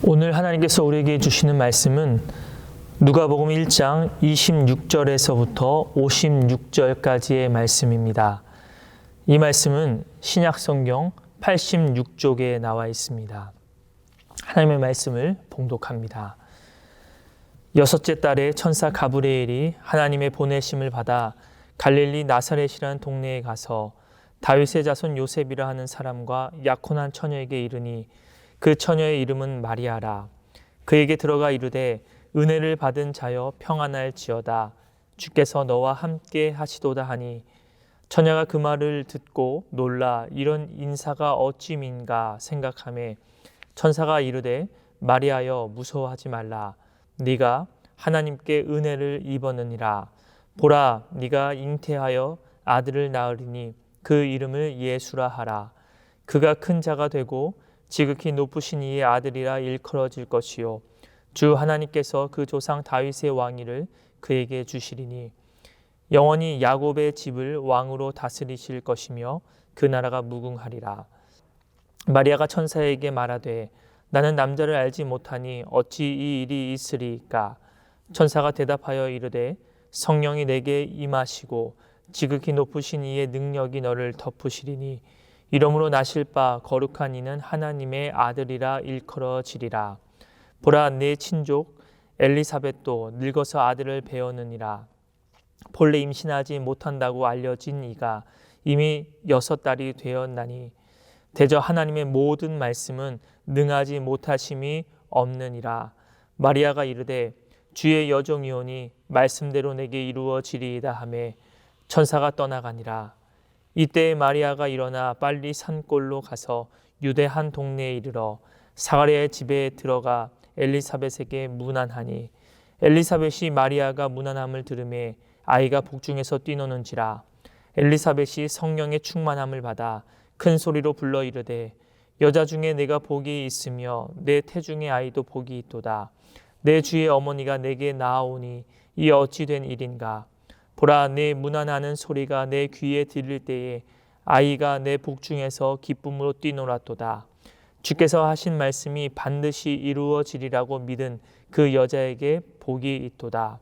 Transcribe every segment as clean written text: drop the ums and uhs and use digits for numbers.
오늘 하나님께서 우리에게 주시는 말씀은 누가복음 1장 26절에서부터 56절까지의 말씀입니다. 이 말씀은 신약성경 86쪽에 나와 있습니다. 하나님의 말씀을 봉독합니다. 여섯째 달에 천사 가브리엘이 하나님의 보내심을 받아 갈릴리 나사렛이라는 동네에 가서 다윗의 자손 요셉이라 하는 사람과 약혼한 처녀에게 이르니 그 처녀의 이름은 마리아라. 그에게 들어가 이르되 은혜를 받은 자여 평안할지어다. 주께서 너와 함께 하시도다 하니 처녀가 그 말을 듣고 놀라 이런 인사가 어찌민가 생각하매 천사가 이르되 마리아여 무서워하지 말라. 네가 하나님께 은혜를 입었느니라. 보라 네가 잉태하여 아들을 낳으리니 그 이름을 예수라 하라. 그가 큰 자가 되고 지극히 높으신 이의 아들이라 일컬어질 것이요 주 하나님께서 그 조상 다윗의 왕위를 그에게 주시리니 영원히 야곱의 집을 왕으로 다스리실 것이며 그 나라가 무궁하리라. 마리아가 천사에게 말하되 나는 남자를 알지 못하니 어찌 이 일이 있으리까? 천사가 대답하여 이르되 성령이 내게 임하시고 지극히 높으신 이의 능력이 너를 덮으시리니 이러므로 나실 바 거룩한 이는 하나님의 아들이라 일컬어지리라. 보라 내 친족 엘리사벳도 늙어서 아들을 배었느니라. 본래 임신하지 못한다고 알려진 이가 이미 6달이 되었나니 대저 하나님의 모든 말씀은 능하지 못하심이 없느니라. 마리아가 이르되 주의 여종이오니 말씀대로 내게 이루어지리이다 하매 천사가 떠나가니라. 이때 마리아가 일어나 빨리 산골로 가서 유대 한 동네에 이르러 사가랴의 집에 들어가 엘리사벳에게 문안하니 엘리사벳이 마리아가 문안함을 들으매 아이가 복중에서 뛰노는지라. 엘리사벳이 성령의 충만함을 받아 큰 소리로 불러 이르되 여자 중에 내가 복이 있으며 내 태중의 아이도 복이 있도다. 내 주의 어머니가 내게 나아오니 이 어찌 된 일인가? 보라 내 문안하는 소리가 내 귀에 들릴 때에 아이가 내 복중에서 기쁨으로 뛰놀았도다. 주께서 하신 말씀이 반드시 이루어지리라고 믿은 그 여자에게 복이 있도다.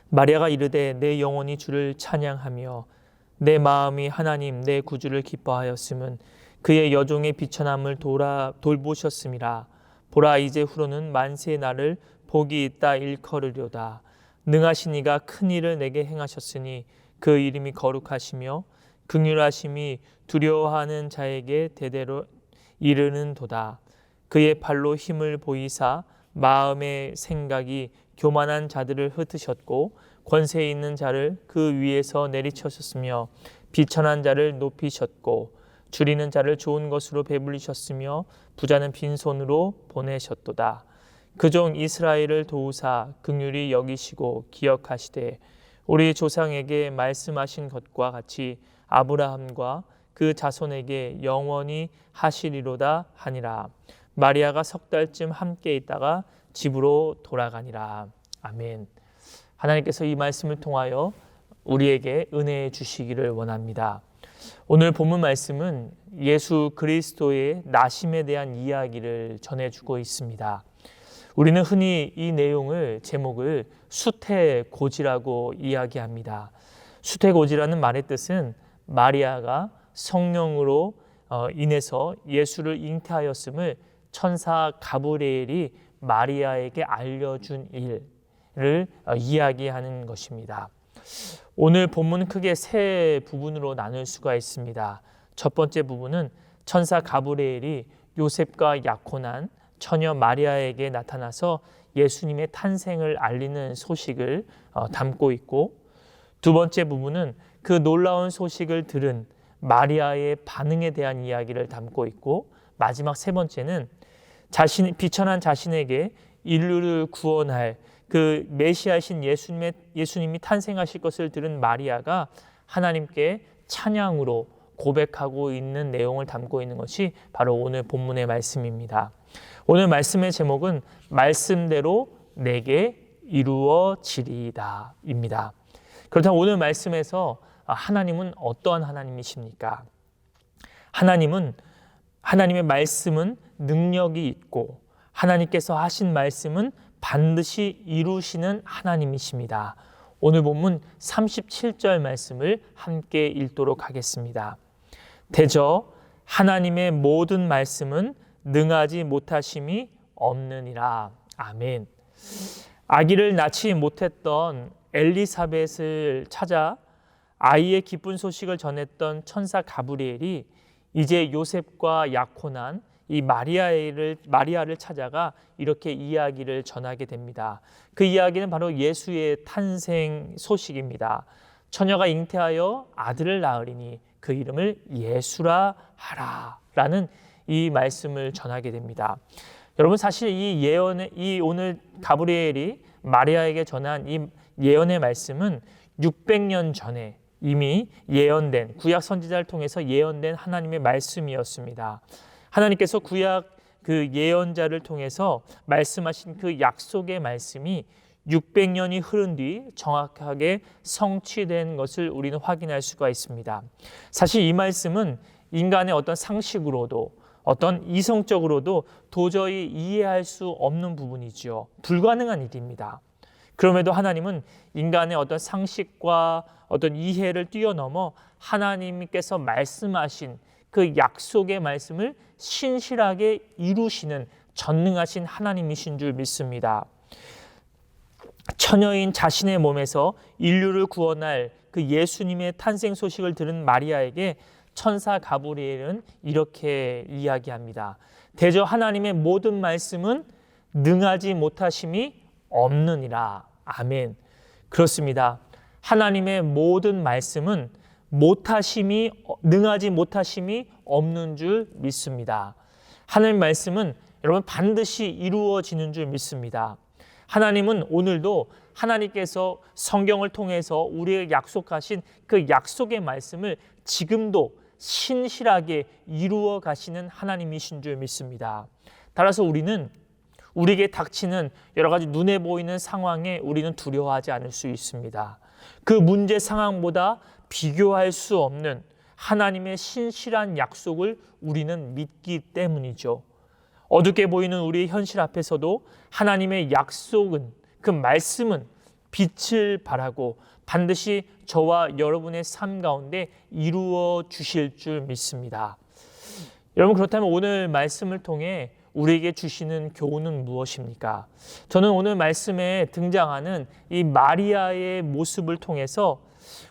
마리아가 이르되 내 영혼이 주를 찬양하며 내 마음이 하나님 내 구주를 기뻐하였음은 그의 여종의 비천함을 돌보셨음이라. 보라 이제 후로는 만세 나를 복이 있다 일컬으려다. 능하신 이가 큰 일을 내게 행하셨으니 그 이름이 거룩하시며 긍휼하심이 두려워하는 자에게 대대로 이르는도다. 그의 팔로 힘을 보이사 마음의 생각이 교만한 자들을 흩으셨고 권세 있는 자를 그 위에서 내리쳐셨으며 비천한 자를 높이셨고 줄이는 자를 좋은 것으로 배불리셨으며 부자는 빈손으로 보내셨도다. 그 종 이스라엘을 도우사 긍휼히 여기시고 기억하시되 우리 조상에게 말씀하신 것과 같이 아브라함과 그 자손에게 영원히 하시리로다 하니라. 마리아가 6달쯤 함께 있다가 집으로 돌아가니라. 아멘. 하나님께서 이 말씀을 통하여 우리에게 은혜 주시기를 원합니다. 오늘 본문 말씀은 예수 그리스도의 나심에 대한 이야기를 전해주고 있습니다. 우리는 흔히 이 내용을 제목을 수태고지라고 이야기합니다. 수태고지라는 말의 뜻은 마리아가 성령으로 인해서 예수를 잉태하였음을 천사 가브리엘이 마리아에게 알려준 일을 이야기하는 것입니다. 오늘 본문은 크게 세 부분으로 나눌 수가 있습니다. 첫 번째 부분은 천사 가브리엘이 요셉과 약혼한 처녀 마리아에게 나타나서 예수님의 탄생을 알리는 소식을 담고 있고, 두 번째 부분은 그 놀라운 소식을 들은 마리아의 반응에 대한 이야기를 담고 있고, 마지막 세 번째는 비천한 자신에게 인류를 구원할 그 메시아이신 예수님이 탄생하실 것을 들은 마리아가 하나님께 찬양으로 고백하고 있는 내용을 담고 있는 것이 바로 오늘 본문의 말씀입니다. 오늘 말씀의 제목은 말씀대로 내게 이루어지리이다 입니다. 그렇다면 오늘 말씀에서 하나님은 어떠한 하나님이십니까? 하나님의 말씀은 능력이 있고 하나님께서 하신 말씀은 반드시 이루시는 하나님이십니다. 오늘 본문 37절 말씀을 함께 읽도록 하겠습니다. 대저 하나님의 모든 말씀은 능하지 못하심이 없느니라. 아멘. 아기를 낳지 못했던 엘리사벳을 찾아 아이의 기쁜 소식을 전했던 천사 가브리엘이 이제 요셉과 약혼한 이 마리아를 찾아가 이렇게 이야기를 전하게 됩니다. 그 이야기는 바로 예수의 탄생 소식입니다. 처녀가 잉태하여 아들을 낳으리니 그 이름을 예수라 하라 라는 이 말씀을 전하게 됩니다. 여러분, 사실 이 오늘 가브리엘이 마리아에게 전한 이 예언의 말씀은 600년 전에 이미 예언된, 구약 선지자를 통해서 예언된 하나님의 말씀이었습니다. 하나님께서 구약 그 예언자를 통해서 말씀하신 그 약속의 말씀이 600년이 흐른 뒤 정확하게 성취된 것을 우리는 확인할 수가 있습니다. 사실 이 말씀은 인간의 어떤 상식으로도 어떤 이성적으로도 도저히 이해할 수 없는 부분이지요. 불가능한 일입니다. 그럼에도 하나님은 인간의 어떤 상식과 어떤 이해를 뛰어넘어 하나님께서 말씀하신 그 약속의 말씀을 신실하게 이루시는 전능하신 하나님이신 줄 믿습니다. 처녀인 자신의 몸에서 인류를 구원할 그 예수님의 탄생 소식을 들은 마리아에게 천사 가브리엘은 이렇게 이야기합니다. 대저 하나님의 모든 말씀은 능하지 못하심이 없느니라. 아멘. 그렇습니다. 하나님의 모든 말씀은 능하지 못하심이 없는 줄 믿습니다. 하나님의 말씀은 여러분 반드시 이루어지는 줄 믿습니다. 하나님은 오늘도 하나님께서 성경을 통해서 우리에게 약속하신 그 약속의 말씀을 지금도 신실하게 이루어 가시는 하나님이신 줄 믿습니다. 따라서 우리는 우리에게 닥치는 여러 가지 눈에 보이는 상황에 우리는 두려워하지 않을 수 있습니다. 그 문제 상황보다 비교할 수 없는 하나님의 신실한 약속을 우리는 믿기 때문이죠. 어둡게 보이는 우리의 현실 앞에서도 하나님의 약속은, 그 말씀은 빛을 발하고 반드시 저와 여러분의 삶 가운데 이루어 주실 줄 믿습니다. 여러분, 그렇다면 오늘 말씀을 통해 우리에게 주시는 교훈은 무엇입니까? 저는 오늘 말씀에 등장하는 이 마리아의 모습을 통해서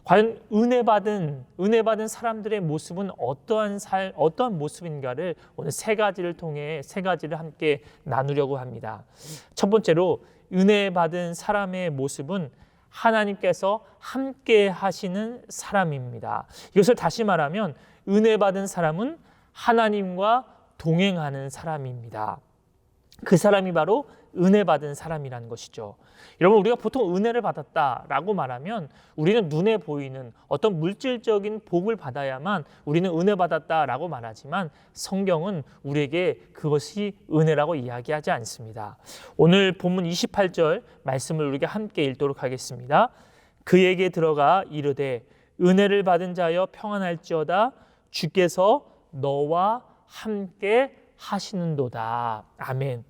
과연 은혜 받은 사람들의 모습은 어떠한 모습인가를 오늘 세 가지를 함께 나누려고 합니다. 첫 번째로 은혜 받은 사람의 모습은 하나님께서 함께 하시는 사람입니다. 이것을 다시 말하면 은혜 받은 사람은 하나님과 동행하는 사람입니다. 그 사람이 바로 은혜 받은 사람이라는 것이죠. 여러분, 우리가 보통 은혜를 받았다라고 말하면 우리는 눈에 보이는 어떤 물질적인 복을 받아야만 우리는 은혜 받았다라고 말하지만 성경은 우리에게 그것이 은혜라고 이야기하지 않습니다. 오늘 본문 28절 말씀을 우리가 함께 읽도록 하겠습니다. 그에게 들어가 이르되 은혜를 받은 자여 평안할지어다 주께서 너와 함께 하시는도다. 아멘.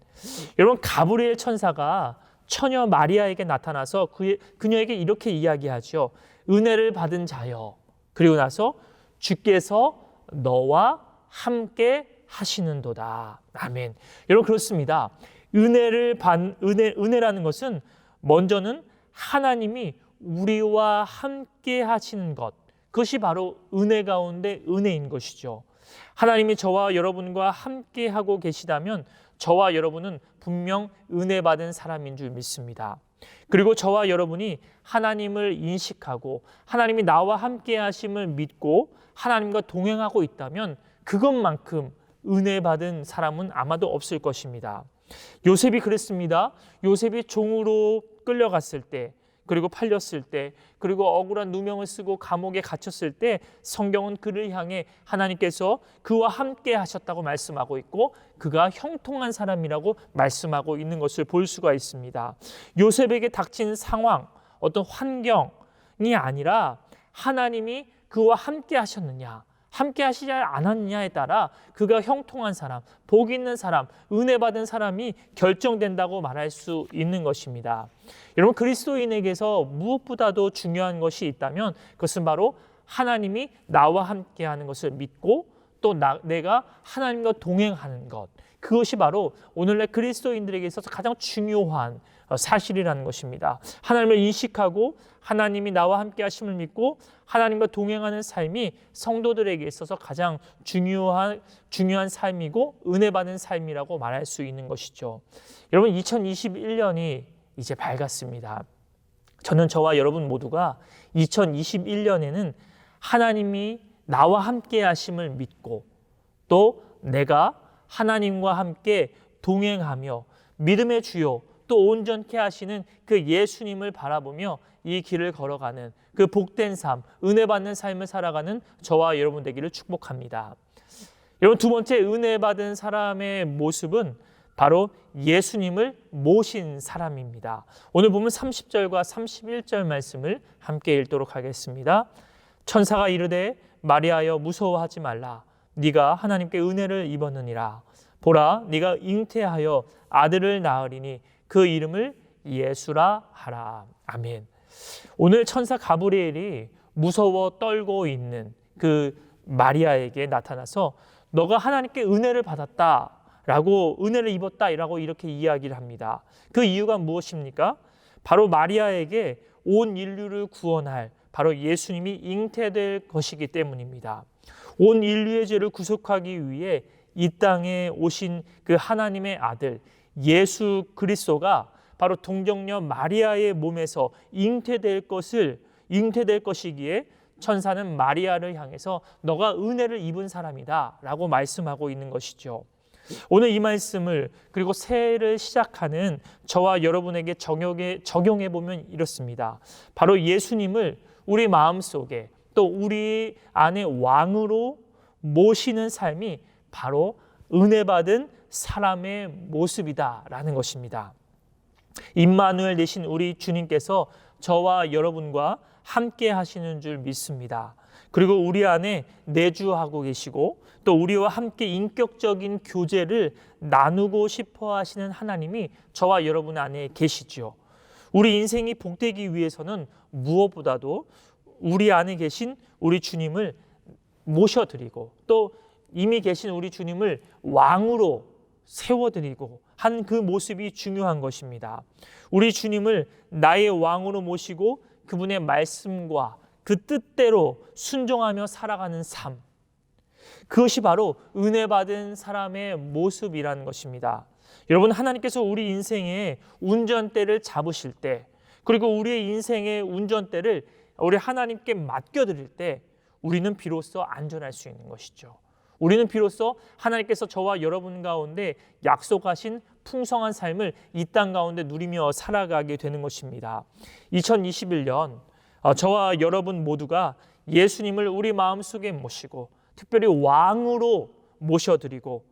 여러분, 가브리엘 천사가 처녀 마리아에게 나타나서 그녀에게 이렇게 이야기하죠. 은혜를 받은 자여. 그리고 나서 주께서 너와 함께 하시는도다. 아멘. 여러분, 그렇습니다. 은혜라는 것은 먼저는 하나님이 우리와 함께 하시는 것. 그것이 바로 은혜 가운데 은혜인 것이죠. 하나님이 저와 여러분과 함께 하고 계시다면 저와 여러분은 분명 은혜 받은 사람인 줄 믿습니다. 그리고 저와 여러분이 하나님을 인식하고 하나님이 나와 함께 하심을 믿고 하나님과 동행하고 있다면 그것만큼 은혜 받은 사람은 아마도 없을 것입니다. 요셉이 그랬습니다. 요셉이 종으로 끌려갔을 때, 그리고 팔렸을 때, 그리고 억울한 누명을 쓰고 감옥에 갇혔을 때 성경은 그를 향해 하나님께서 그와 함께 하셨다고 말씀하고 있고 그가 형통한 사람이라고 말씀하고 있는 것을 볼 수가 있습니다. 요셉에게 닥친 상황, 어떤 환경이 아니라 하나님이 그와 함께 하셨느냐, 함께 하시지 않았느냐에 따라 그가 형통한 사람, 복 있는 사람, 은혜 받은 사람이 결정된다고 말할 수 있는 것입니다. 여러분, 그리스도인에게서 무엇보다도 중요한 것이 있다면 그것은 바로 하나님이 나와 함께 하는 것을 믿고 또 내가 하나님과 동행하는 것, 그것이 바로 오늘날 그리스도인들에게 있어서 가장 중요한 사실이라는 것입니다. 하나님을 인식하고 하나님이 나와 함께 하심을 믿고 하나님과 동행하는 삶이 성도들에게 있어서 가장 중요한 삶이고 은혜 받는 삶이라고 말할 수 있는 것이죠. 여러분, 2021년이 이제 밝았습니다. 저는 저와 여러분 모두가 2021년에는 하나님이 나와 함께 하심을 믿고 또 내가 하나님과 함께 동행하며 믿음의 주요 또 온전케 하시는 그 예수님을 바라보며 이 길을 걸어가는 그 복된 삶, 은혜 받는 삶을 살아가는 저와 여러분 되기를 축복합니다. 여러분, 두 번째 은혜 받은 사람의 모습은 바로 예수님을 모신 사람입니다. 오늘 보면 30절과 31절 말씀을 함께 읽도록 하겠습니다. 천사가 이르되 마리아여 무서워하지 말라. 네가 하나님께 은혜를 입었느니라. 보라, 네가 잉태하여 아들을 낳으리니 그 이름을 예수라 하라. 아멘. 오늘 천사 가브리엘이 무서워 떨고 있는 그 마리아에게 나타나서 너가 하나님께 은혜를 받았다라고, 은혜를 입었다라고 이렇게 이야기를 합니다. 그 이유가 무엇입니까? 바로 마리아에게 온 인류를 구원할 바로 예수님이 잉태될 것이기 때문입니다. 온 인류의 죄를 구속하기 위해 이 땅에 오신 그 하나님의 아들 예수 그리스도가 바로 동정녀 마리아의 몸에서 잉태될 것이기에 천사는 마리아를 향해서 너가 은혜를 입은 사람이다 라고 말씀하고 있는 것이죠. 오늘 이 말씀을 그리고 새해를 시작하는 저와 여러분에게 적용해 보면 이렇습니다. 바로 예수님을 우리 마음속에 또 우리 안에 왕으로 모시는 삶이 바로 은혜 받은 사람의 모습이다라는 것입니다. 임마누엘 되신 우리 주님께서 저와 여러분과 함께 하시는 줄 믿습니다. 그리고 우리 안에 내주하고 계시고 또 우리와 함께 인격적인 교제를 나누고 싶어 하시는 하나님이 저와 여러분 안에 계시죠. 우리 인생이 복되기 위해서는 무엇보다도 우리 안에 계신 우리 주님을 모셔드리고 또 이미 계신 우리 주님을 왕으로 세워드리고 한 그 모습이 중요한 것입니다. 우리 주님을 나의 왕으로 모시고 그분의 말씀과 그 뜻대로 순종하며 살아가는 삶, 그것이 바로 은혜 받은 사람의 모습이라는 것입니다. 여러분, 하나님께서 우리 인생의 운전대를 잡으실 때 그리고 우리의 인생의 운전대를 우리 하나님께 맡겨드릴 때 우리는 비로소 안전할 수 있는 것이죠. 우리는 비로소 하나님께서 저와 여러분 가운데 약속하신 풍성한 삶을 이 땅 가운데 누리며 살아가게 되는 것입니다. 2021년 저와 여러분 모두가 예수님을 우리 마음속에 모시고 특별히 왕으로 모셔드리고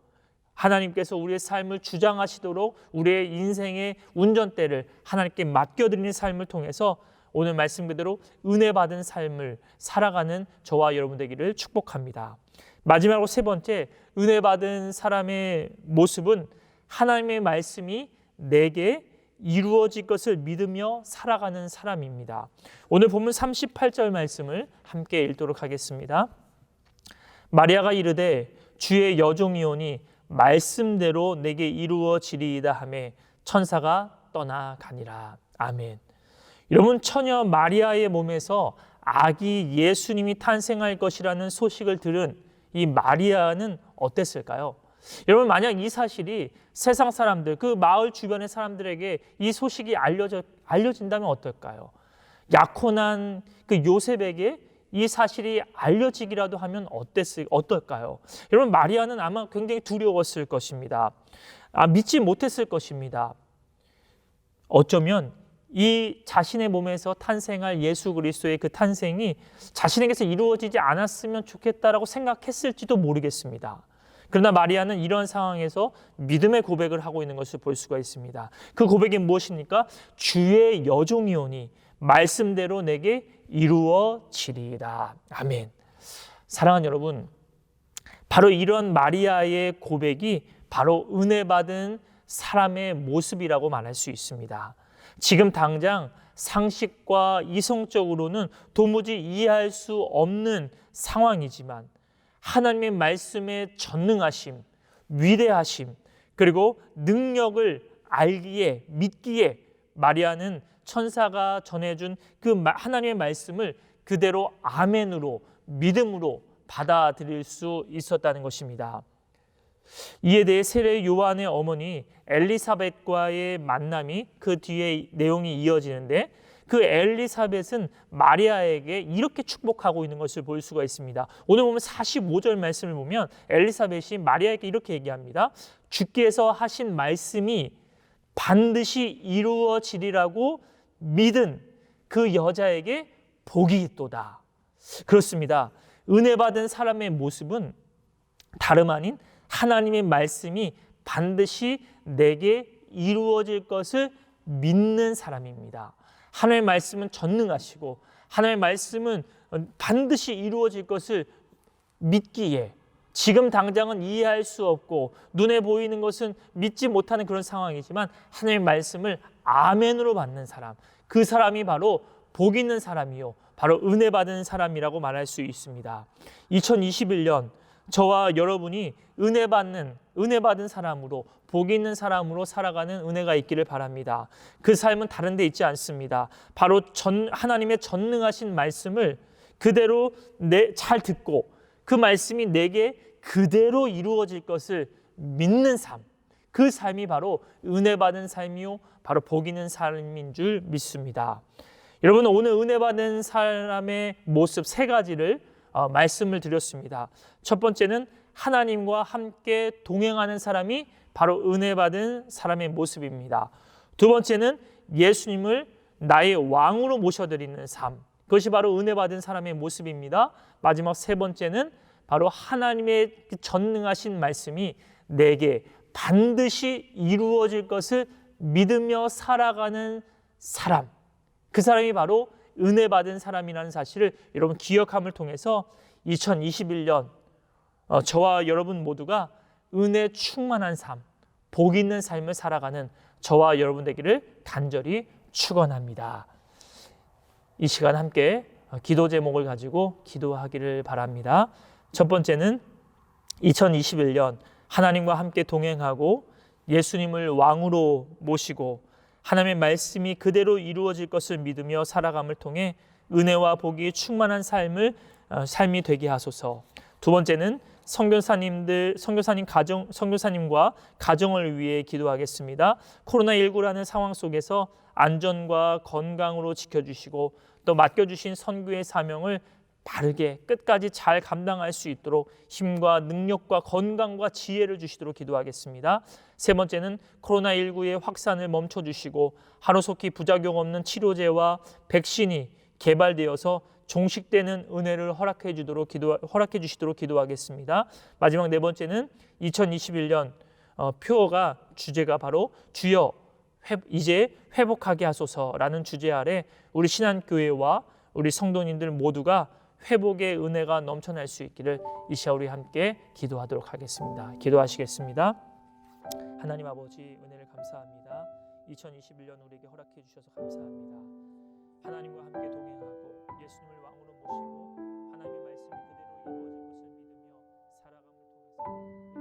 하나님께서 우리의 삶을 주장하시도록 우리의 인생의 운전대를 하나님께 맡겨드리는 삶을 통해서 오늘 말씀 그대로 은혜 받은 삶을 살아가는 저와 여러분 되기를 축복합니다. 마지막으로 세 번째, 은혜 받은 사람의 모습은 하나님의 말씀이 내게 이루어질 것을 믿으며 살아가는 사람입니다. 오늘 본문 38절 말씀을 함께 읽도록 하겠습니다. 마리아가 이르되 주의 여종이오니 말씀대로 내게 이루어지리이다 하매 천사가 떠나가니라. 아멘. 여러분, 처녀 마리아의 몸에서 아기 예수님이 탄생할 것이라는 소식을 들은 이 마리아는 어땠을까요? 여러분, 만약 이 사실이 세상 사람들, 그 마을 주변의 사람들에게 이 소식이 알려진다면 어떨까요? 약혼한 그 요셉에게 이 사실이 알려지기라도 하면 어떨까요? 여러분, 마리아는 아마 굉장히 두려웠을 것입니다. 믿지 못했을 것입니다. 어쩌면 이 자신의 몸에서 탄생할 예수 그리스도의 그 탄생이 자신에게서 이루어지지 않았으면 좋겠다라고 생각했을지도 모르겠습니다. 그러나 마리아는 이런 상황에서 믿음의 고백을 하고 있는 것을 볼 수가 있습니다. 그 고백이 무엇입니까? 주의 여종이오니 말씀대로 내게 이루어지리이다. 아멘. 사랑하는 여러분, 바로 이런 마리아의 고백이 바로 은혜 받은 사람의 모습이라고 말할 수 있습니다. 지금 당장 상식과 이성적으로는 도무지 이해할 수 없는 상황이지만 하나님의 말씀에 전능하심, 위대하심, 그리고 능력을 알기에, 믿기에 마리아는 천사가 전해준 그 하나님의 말씀을 그대로 아멘으로, 믿음으로 받아들일 수 있었다는 것입니다. 이에 대해 세례 요한의 어머니 엘리사벳과의 만남이 그 뒤에 내용이 이어지는데, 그 엘리사벳은 마리아에게 이렇게 축복하고 있는 것을 볼 수가 있습니다. 오늘 보면 45절 말씀을 보면 엘리사벳이 마리아에게 이렇게 얘기합니다. 주께서 하신 말씀이 반드시 이루어지리라고 믿은 그 여자에게 복이 있도다. 그렇습니다. 은혜 받은 사람의 모습은 다름 아닌 하나님의 말씀이 반드시 내게 이루어질 것을 믿는 사람입니다. 하나님의 말씀은 전능하시고 하나님의 말씀은 반드시 이루어질 것을 믿기에, 지금 당장은 이해할 수 없고 눈에 보이는 것은 믿지 못하는 그런 상황이지만 하나님의 말씀을 아멘으로 받는 사람, 그 사람이 바로 복 있는 사람이요, 바로 은혜 받은 사람이라고 말할 수 있습니다. 2021년 저와 여러분이 은혜 받은 사람으로, 복 있는 사람으로 살아가는 은혜가 있기를 바랍니다. 그 삶은 다른 데 있지 않습니다. 바로 하나님의 전능하신 말씀을 그대로 잘 듣고 그 말씀이 내게 그대로 이루어질 것을 믿는 삶, 그 삶이 바로 은혜 받은 삶이요, 바로 복 있는 삶인 줄 믿습니다. 여러분, 오늘 은혜 받은 사람의 모습 세 가지를 말씀을 드렸습니다. 첫 번째는 하나님과 함께 동행하는 사람이 바로 은혜 받은 사람의 모습입니다. 두 번째는 예수님을 나의 왕으로 모셔드리는 삶, 그것이 바로 은혜 받은 사람의 모습입니다. 마지막 세 번째는 바로 하나님의 전능하신 말씀이 내게 반드시 이루어질 것을 믿으며 살아가는 사람, 그 사람이 바로 은혜 받은 사람이라는 사실을 여러분 기억함을 통해서 2021년 저와 여러분 모두가 은혜 충만한 삶, 복 있는 삶을 살아가는 저와 여러분 되기를 간절히 축원합니다. 이 시간 함께 기도 제목을 가지고 기도하기를 바랍니다. 첫 번째는 2021년 하나님과 함께 동행하고 예수님을 왕으로 모시고 하나님의 말씀이 그대로 이루어질 것을 믿으며 살아감을 통해 은혜와 복이 충만한 삶이 되게 하소서. 두 번째는 선교사님과 가정을 위해 기도하겠습니다. 코로나19라는 상황 속에서 안전과 건강으로 지켜주시고 또 맡겨주신 선교의 사명을 바르게 끝까지 잘 감당할 수 있도록 힘과 능력과 건강과 지혜를 주시도록 기도하겠습니다. 세 번째는 코로나19의 확산을 멈춰주시고 하루속히 부작용 없는 치료제와 백신이 개발되어서 종식되는 은혜를 허락해 주시도록 기도하겠습니다. 마지막 네 번째는 2021년 표어가 주제가 바로 주여 이제 회복하게 하소서라는 주제 아래 우리 신한교회와 우리 성도님들 모두가 회복의 은혜가 넘쳐날 수 있기를 이 시간 우리 함께 기도하도록 하겠습니다. 기도하시겠습니다. 하나님 아버지, 은혜를 감사합니다. 2021년 우리에게 허락해 주셔서 감사합니다. 하나님과 함께 동행하고 예수님을 왕으로 모시고 하나님의 말씀이 그대로 이루어질 것을 믿으며 살아감을 통해서